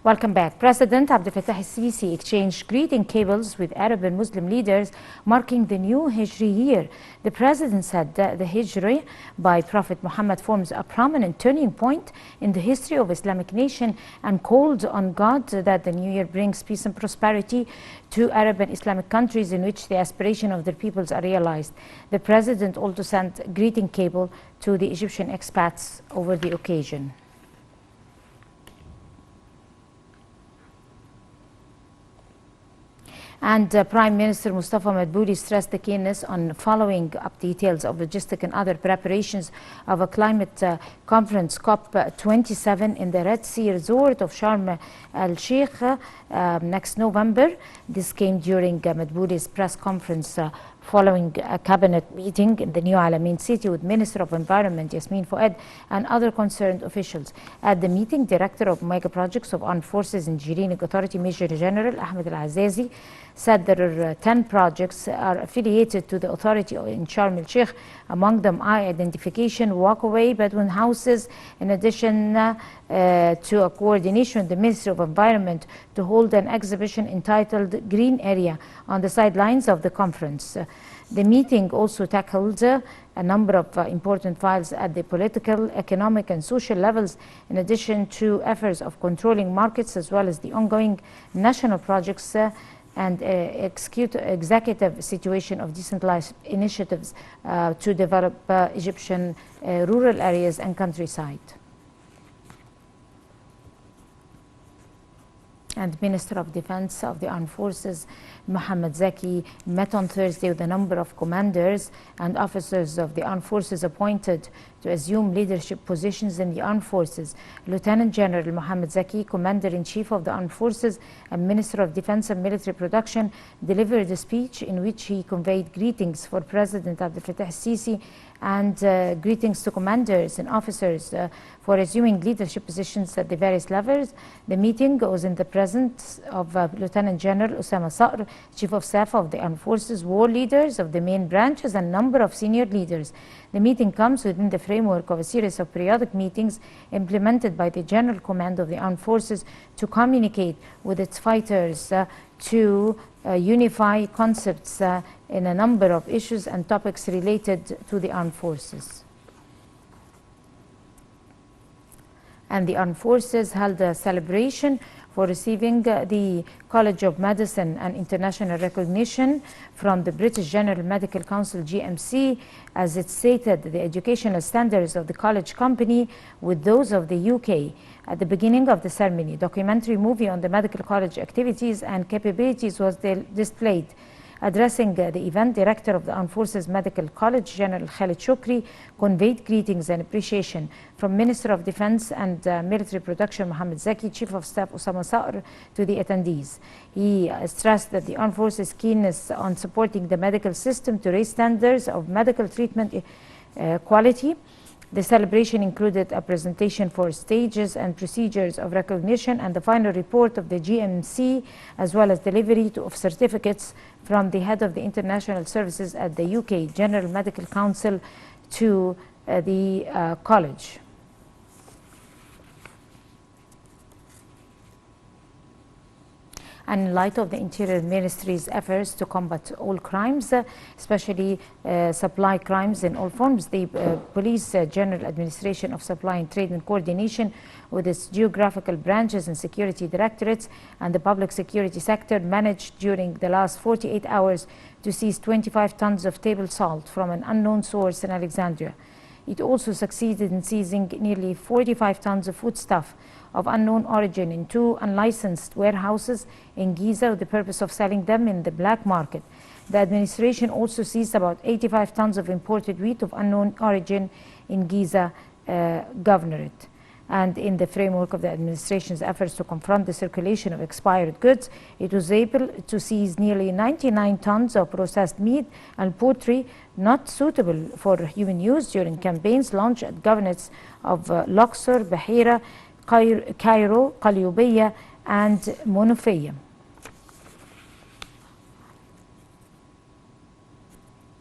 Welcome back. President Abdel Fattah al-Sisi exchanged greeting cables with Arab and Muslim leaders marking the new Hijri year. The president said that the Hijri by Prophet Muhammad forms a prominent turning point in the history of Islamic nation and called on God that the new year brings peace and prosperity to Arab and Islamic countries in which the aspiration of their peoples are realized. The president also sent greeting cable to the Egyptian expats over the occasion. And Prime Minister Mustafa Madbouli stressed the keenness on following up details of logistic and other preparations of a climate conference COP27 in the Red Sea resort of Sharm el-Sheikh next November. This came during Madbouli's press conference following a cabinet meeting in the New Alamein city with Minister of Environment Yasmin Fouad and other concerned officials. At the meeting, Director of Mega Projects of Armed Forces Engineering Authority Major General Ahmed Al-Azazi said there are 10 projects are affiliated to the authority in Sharm el-Sheikh. Among them eye identification, walkaway, Bedouin houses, in addition to a coordination with the Ministry of Environment to hold an exhibition entitled Green Area on the sidelines of the conference. The meeting also tackled a number of important files at the political, economic and social levels, in addition to efforts of controlling markets as well as the ongoing national projects and executive situation of decentralized initiatives to develop Egyptian rural areas and countryside. And Minister of Defense of the Armed Forces, Mohammed Zaki, met on Thursday with a number of commanders and officers of the armed forces appointed to assume leadership positions in the armed forces. Lieutenant General Mohammed Zaki, Commander-in-Chief of the Armed Forces and Minister of Defense and Military Production, delivered a speech in which he conveyed greetings for President Abdel Fattah al-Sisi and greetings to commanders and officers for assuming leadership positions at the various levels. The meeting was in the presence of Lieutenant General Osama Saqr, Chief of Staff of the Armed Forces, war leaders of the main branches, and a number of senior leaders. The meeting comes within the framework of a series of periodic meetings implemented by the General Command of the Armed Forces to communicate with its fighters to unify concepts in a number of issues and topics related to the armed forces. And the armed forces held a celebration for receiving the College of Medicine and international recognition from the British General Medical Council GMC. As it stated, the educational standards of the college company with those of the UK. At the beginning of the ceremony, a documentary movie on the medical college activities and capabilities was displayed. Addressing the event, Director of the Armed Forces Medical College, General Khalid Shukri, conveyed greetings and appreciation from Minister of Defense and Military Production Mohammed Zaki, Chief of Staff Osama Saqr, to the attendees. He stressed that the Armed Forces' keenness on supporting the medical system to raise standards of medical treatment quality. The celebration included a presentation for stages and procedures of recognition and the final report of the GMC, as well as delivery of certificates from the head of the international services at the UK General Medical Council to the college. And in light of the Interior Ministry's efforts to combat all crimes, especially supply crimes in all forms, the Police General Administration of Supply and Trade in coordination with its geographical branches and security directorates and the public security sector managed during the last 48 hours to seize 25 tons of table salt from an unknown source in Alexandria. It also succeeded in seizing nearly 45 tons of foodstuff of unknown origin in 2 unlicensed warehouses in Giza with the purpose of selling them in the black market. The administration also seized about 85 tons of imported wheat of unknown origin in Giza Governorate. And in the framework of the administration's efforts to confront the circulation of expired goods, it was able to seize nearly 99 tons of processed meat and poultry not suitable for human use during campaigns launched at governorates of Luxor, Bahira, Cairo, Qalyubiyya, and Monofiyya.